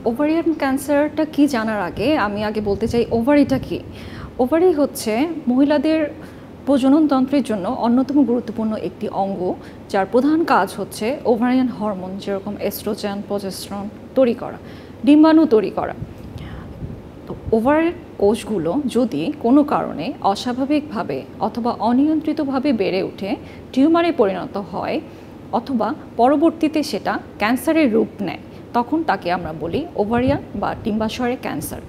Ovarian ক্যান্সারটা কি জানার আগে আমি বলতে চাই ওভারিটা কি। ওভারি হচ্ছে মহিলাদের প্রজননতন্ত্রের জন্য অন্যতম গুরুত্বপূর্ণ একটি অঙ্গ, যার প্রধান কাজ হচ্ছে ওভারিয়ান হরমোন যেরকম এস্ট্রোজেন, প্রজেস্টেরন তৈরি করা, ডিম্বাণু তৈরি করা। তো ওভারের কোষগুলো যদি কোনো কারণে অস্বাভাবিকভাবে অথবা অনিয়ন্ত্রিতভাবে বেড়ে উঠে টিউমারে পরিণত হয় অথবা পরবর্তীতে সেটা ক্যান্সারের রূপ নেয়, তখন তাকে আমরা বলি ওভারিয়ান বা ডিম্বাশয়ের ক্যান্সার।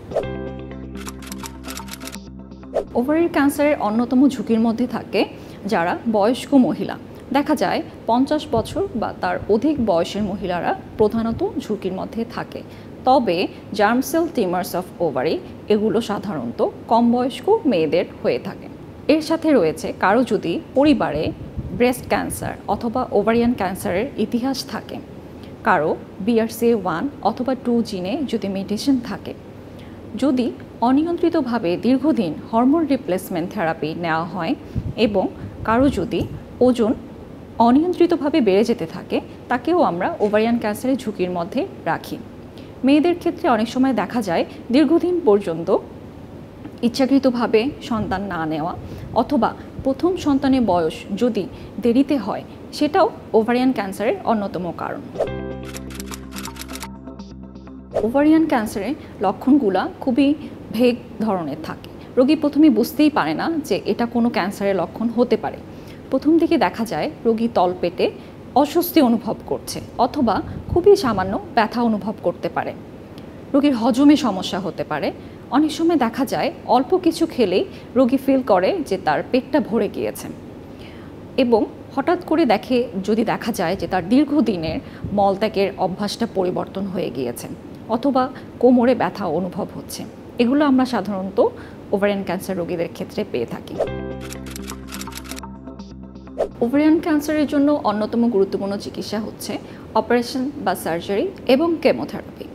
ওভারির ক্যান্সারের অন্যতম ঝুঁকির মধ্যে থাকে যারা বয়স্ক মহিলা। দেখা যায় 50 বছর বা তার অধিক বয়সের মহিলারা প্রধানত ঝুঁকির মধ্যে থাকে। তবে germ sell tumours of ovary এগুলো সাধারণত কম বয়স্ক মেয়েদের হয়ে থাকে। এর সাথে রয়েছে কারো যদি পরিবারে ব্রেস্ট ক্যান্সার অথবা ওভারিয়ান ক্যান্সারের ইতিহাস থাকে, কারো BRCA1 অথবা 2 জিনে যদি মিউটেশন থাকে, যদি অনিয়ন্ত্রিতভাবে দীর্ঘদিন হরমোন রিপ্লেসমেন্ট থেরাপি নেওয়া হয় এবং কারো যদি ওজন অনিয়ন্ত্রিতভাবে বেড়ে যেতে থাকে, তাকেও আমরা ওভারিয়ান ক্যান্সারের ঝুঁকির মধ্যে রাখি। মেয়েদের ক্ষেত্রে অনেক সময় দেখা যায় দীর্ঘদিন পর্যন্ত ইচ্ছাকৃতভাবে সন্তান না নেওয়া অথবা প্রথম সন্তানের বয়স যদি দেরিতে হয়, সেটাও ওভারিয়ান ক্যান্সারের অন্যতম কারণ। ওভারিয়ান ক্যান্সারের লক্ষণগুলো খুবই ভেগ ধরনের থাকে। রোগী প্রথমে বুঝতেই পারে না যে এটা কোনো ক্যান্সারের লক্ষণ হতে পারে। প্রথম দিকে দেখা যায় রোগী তলপেটে অস্বস্তি অনুভব করছে অথবা খুবই সামান্য ব্যথা অনুভব করতে পারে। রোগীর হজমে সমস্যা হতে পারে। অনেক সময় দেখা যায় অল্প কিছু খেলেই রোগী ফিল করে যে তার পেটটা ভরে গিয়েছে এবং হঠাৎ করে যদি দেখা যায় যে তার দীর্ঘদিনের মলত্যাগের অভ্যাসটা পরিবর্তন হয়ে গিয়েছে অথবা কোমরে ব্যথা অনুভব হচ্ছে। এগুলো আমরা সাধারণত ওভারিয়ান ক্যান্সার রোগীদের ক্ষেত্রে পেয়ে থাকি। ওভারিয়ান ক্যান্সারের জন্য অন্যতম গুরুত্বপূর্ণ চিকিৎসা হচ্ছে অপারেশন বা সার্জারি এবং কেমোথেরাপি।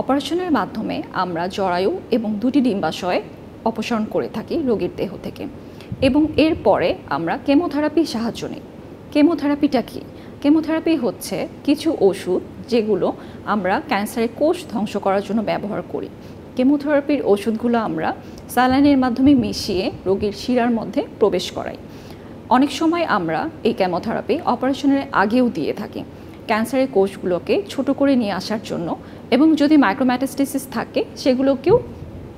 অপারেশনের মাধ্যমে আমরা জরায়ু এবং 2টি ডিম্বাশয় অপসারণ করে থাকি রোগীর দেহ থেকে এবং এরপরে আমরা কেমোথেরাপির সাহায্য নিই। কেমোথেরাপিটা কি? কেমোথেরাপি হচ্ছে কিছু ওষুধ যেগুলো আমরা ক্যান্সারের কোষ ধ্বংস করার জন্য ব্যবহার করি। কেমোথেরাপির ওষুধগুলো আমরা স্যালাইনের মাধ্যমে মিশিয়ে রোগীর শিরার মধ্যে প্রবেশ করাই। অনেক সময় আমরা এই কেমোথেরাপি অপারেশনের আগেও দিয়ে থাকি ক্যান্সারের কোষগুলোকে ছোট করে নিয়ে আসার জন্য এবং যদি মাইক্রোম্যাটাস্টেসিস থাকে সেগুলোকেও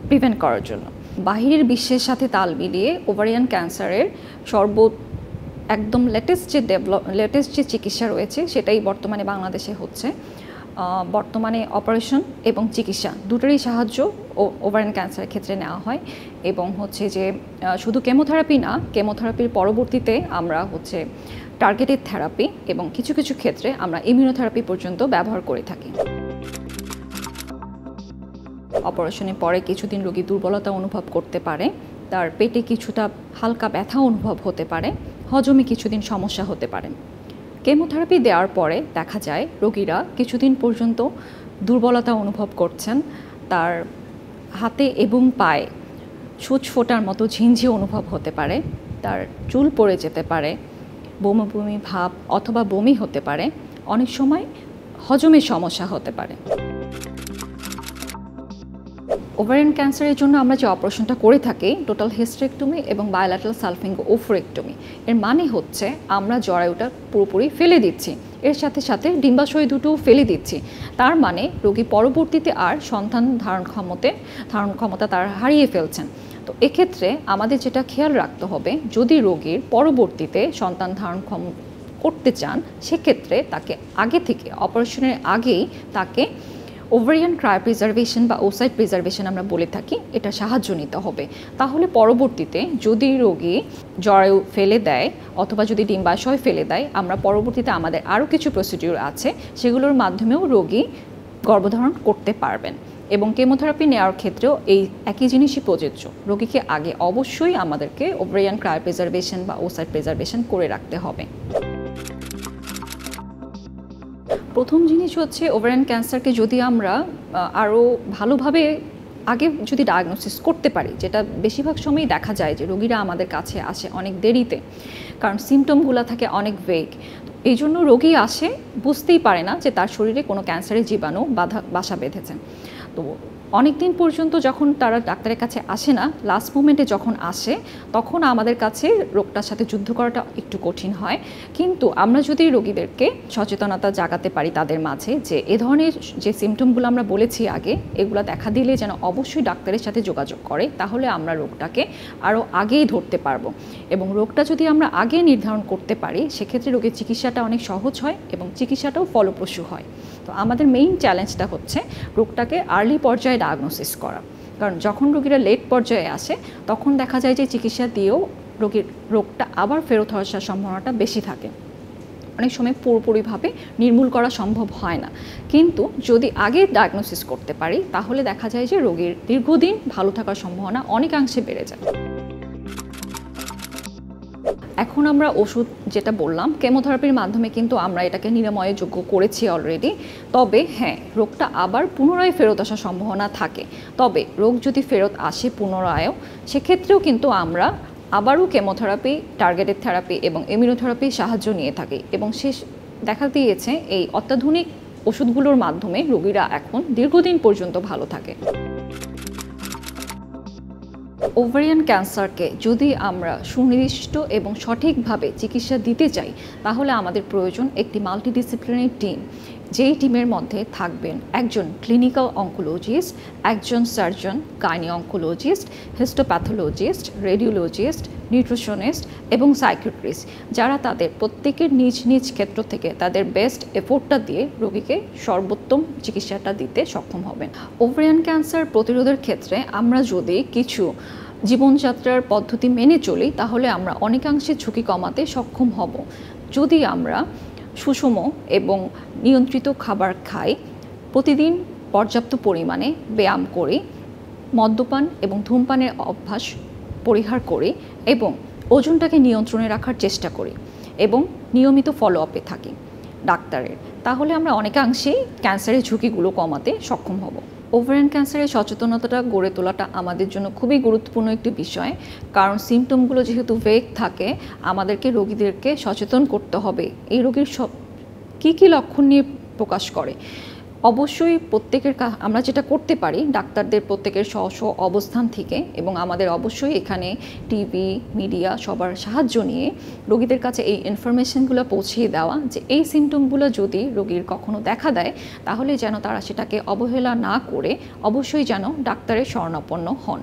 প্রিভেন্ট করার জন্য। বাহিরের বিশ্বের সাথে তাল মিলিয়ে ওভারিয়ান ক্যান্সারের একদম লেটেস্ট যে চিকিৎসা রয়েছে সেটাই বর্তমানে বাংলাদেশে হচ্ছে। বর্তমানে অপারেশন এবং চিকিৎসা দুটোরই সাহায্য ওভারিয়ান ক্যান্সারের ক্ষেত্রে নেওয়া হয় এবং হচ্ছে যে শুধু কেমোথেরাপি না, কেমোথেরাপির পরবর্তীতে আমরা হচ্ছে টার্গেটেড থেরাপি এবং কিছু কিছু ক্ষেত্রে আমরা ইমিউনোথেরাপি পর্যন্ত ব্যবহার করে থাকি। অপারেশনের পরে কিছুদিন রোগী দুর্বলতা অনুভব করতে পারে, তার পেটে কিছুটা হালকা ব্যথা অনুভব হতে পারে, হজমে কিছুদিন সমস্যা হতে পারে। কেমোথেরাপি দেওয়ার পরে দেখা যায় রোগীরা কিছুদিন পর্যন্ত দুর্বলতা অনুভব করছেন, তার হাতে এবং পায়ে সূচ ফোটার মতো ঝিনঝি অনুভব হতে পারে, তার চুল পড়ে যেতে পারে, বমি বমি ভাব অথবা বমি হতে পারে, অনেক সময় হজমের সমস্যা হতে পারে। ওভারিয়ান ক্যান্সারের জন্য আমরা যে অপারেশনটা করে থাকি টোটাল হিস্টেরেক্টমি এবং বায়োল্যাটারাল সালফিঙ্গো ওফারেক্টমি, এর মানে হচ্ছে আমরা জরায়ুটা পুরোপুরি ফেলে দিচ্ছি, এর সাথে সাথে ডিম্বাশয় দুটোও ফেলে দিচ্ছি। তার মানে রোগী পরবর্তীতে আর সন্তান ধারণ ক্ষমতা তার হারিয়ে ফেলছেন। তো এক্ষেত্রে আমাদের যেটা খেয়াল রাখতে হবে, যদি রোগীর পরবর্তীতে সন্তান ধারণ করতে চান সেক্ষেত্রে তাকে আগে থেকে অপারেশনের আগেই তাকে ওভারিয়ান ক্রায়োপ্রিজারভেশন বা ওসাইট প্রিজারভেশন আমরা বলে থাকি, এটা সাহায্য নিতে হবে। তাহলে পরবর্তীতে যদি রোগী জরায়ু ফেলে দেয় অথবা যদি ডিম্বাশয় ফেলে দেয়, আমরা পরবর্তীতে আমাদের আরও কিছু প্রসিডিউর আছে সেগুলোর মাধ্যমেও রোগী গর্ভধারণ করতে পারবেন। এবং কেমোথেরাপি নেওয়ার ক্ষেত্রেও এই একই জিনিসই প্রযোজ্য। রোগীকে আগে অবশ্যই আমাদেরকে ওভারিয়ান ক্রায়োপ্রিজারভেশন বা ওসাইট প্রিজারভেশন করে রাখতে হবে। প্রথম জিনিস হচ্ছে ওভারিয়ান ক্যান্সারকে যদি আমরা আরও ভালোভাবে আগে যদি ডায়াগনোসিস করতে পারি, যেটা বেশিরভাগ সময়ই দেখা যায় যে রোগীরা আমাদের কাছে আসে অনেক দেরিতে, কারণ সিমটমগুলো থাকে অনেক ভেগ। এই জন্য রোগী আসে, বুঝতেই পারে না যে তার শরীরে কোনো ক্যান্সারের জীবাণু বাসা বেঁধেছে। তো অনেক দিন পর্যন্ত যখন তারা ডাক্তারের কাছে আসে না, লাস্ট মোমেন্টে যখন আসে তখন আমাদের কাছে রোগটার সাথে যুদ্ধ করাটা একটু কঠিন হয়। কিন্তু আমরা যদি রোগীদেরকে সচেতনতা জাগাতে পারি তাদের মাঝে যে এ ধরনের যে সিমটমগুলো আমরা বলেছি আগে, এগুলো দেখা দিলে যেন অবশ্যই ডাক্তারের সাথে যোগাযোগ করে, তাহলে আমরা রোগটাকে আরও আগেই ধরতে পারবো। এবং রোগটা যদি আমরা আগে নির্ধারণ করতে পারি, সেক্ষেত্রে রোগের চিকিৎসাটা অনেক সহজ হয় এবং চিকিৎসাটাও ফলপ্রসূ হয়। তো আমাদের মেইন চ্যালেঞ্জটা হচ্ছে রোগটাকে আর্লি পর্যায়ে ডায়াগনোসিস করা, কারণ যখন রোগীরা লেট পর্যায়ে আসে তখন দেখা যায় যে চিকিৎসা দিয়েও রোগীর রোগটা আবার ফেরত আসার সম্ভাবনাটা বেশি থাকে। অনেক সময় পুরোপুরিভাবে নির্মূল করা সম্ভব হয় না, কিন্তু যদি আগে ডায়াগনোসিস করতে পারি তাহলে দেখা যায় যে রোগীর দীর্ঘদিন ভালো থাকার সম্ভাবনা অনেকাংশে বেড়ে যায়। এখন আমরা ওষুধ যেটা বললাম, কেমোথেরাপির মাধ্যমে কিন্তু আমরা এটাকে নিরাময়ের যোগ্য করেছি অলরেডি। তবে হ্যাঁ, রোগটা আবার পুনরায় ফেরত আসার সম্ভাবনা থাকে। তবে রোগ যদি ফেরত আসে পুনরায়ও, সেক্ষেত্রেও কিন্তু আমরা আবারও কেমোথেরাপি, টার্গেটেড থেরাপি এবং ইমিউনোথেরাপির সাহায্য নিয়ে থাকি। এবং দেখা দিয়েছে এই অত্যাধুনিক ওষুধগুলোর মাধ্যমে রোগীরা এখন দীর্ঘদিন পর্যন্ত ভালো থাকে। ওভারিয়ান ক্যান্সারকে যদি আমরা সুনির্দিষ্ট এবং সঠিকভাবে চিকিৎসা দিতে চাই, তাহলে আমাদের প্রয়োজন একটি মাল্টিডিসিপ্লিনারি টিম, যেই টিমের মধ্যে থাকবেন একজন ক্লিনিক্যাল অঙ্কোলজিস্ট, একজন surgeon, gynae oncologist, histopathologist, radiologist, nutritionist এবং সাইকিয়াট্রিস্ট, যারা তাদের প্রত্যেকের নিজ নিজ ক্ষেত্র থেকে তাদের বেস্ট এফোর্টটা দিয়ে রোগীকে সর্বোত্তম চিকিৎসাটা দিতে সক্ষম হবেন। ওভারিয়ান ক্যান্সার প্রতিরোধের ক্ষেত্রে আমরা যদি কিছু জীবনযাত্রার পদ্ধতি মেনে চলি, তাহলে আমরা অনেকাংশে ঝুঁকি কমাতে সক্ষম হব। যদি আমরা সুষম এবং নিয়ন্ত্রিত খাবার খাই, প্রতিদিন পর্যাপ্ত পরিমাণে ব্যায়াম করি, মদ্যপান এবং ধূমপানের অভ্যাস পরিহার করি এবং ওজনটাকে নিয়ন্ত্রণে রাখার চেষ্টা করি এবং নিয়মিত ফলো আপে থাকি ডাক্তারের, তাহলে আমরা অনেকাংশেই ক্যান্সারের ঝুঁকিগুলো কমাতে সক্ষম হব। ওভারিয়ান ক্যান্সারের সচেতনতাটা গড়ে তোলাটা আমাদের জন্য খুবই গুরুত্বপূর্ণ একটি বিষয়, কারণ সিমটমগুলো যেহেতু ভেগ থাকে, আমাদেরকে রোগীদেরকে সচেতন করতে হবে এই রোগীর কী লক্ষণ নিয়ে প্রকাশ করে। অবশ্যই আমরা যেটা করতে পারি ডাক্তারদের প্রত্যেকের স্ব অবস্থান থেকে, এবং আমাদের অবশ্যই এখানে টিভি, মিডিয়া সবার সাহায্য নিয়ে রোগীদের কাছে এই ইনফরমেশনগুলো পৌঁছিয়ে দেওয়া যে এই সিমটমগুলো যদি রোগীর কখনো দেখা দেয়, তাহলে যেন তারা সেটাকে অবহেলা না করে অবশ্যই যেন ডাক্তারের শরণাপন্ন হন।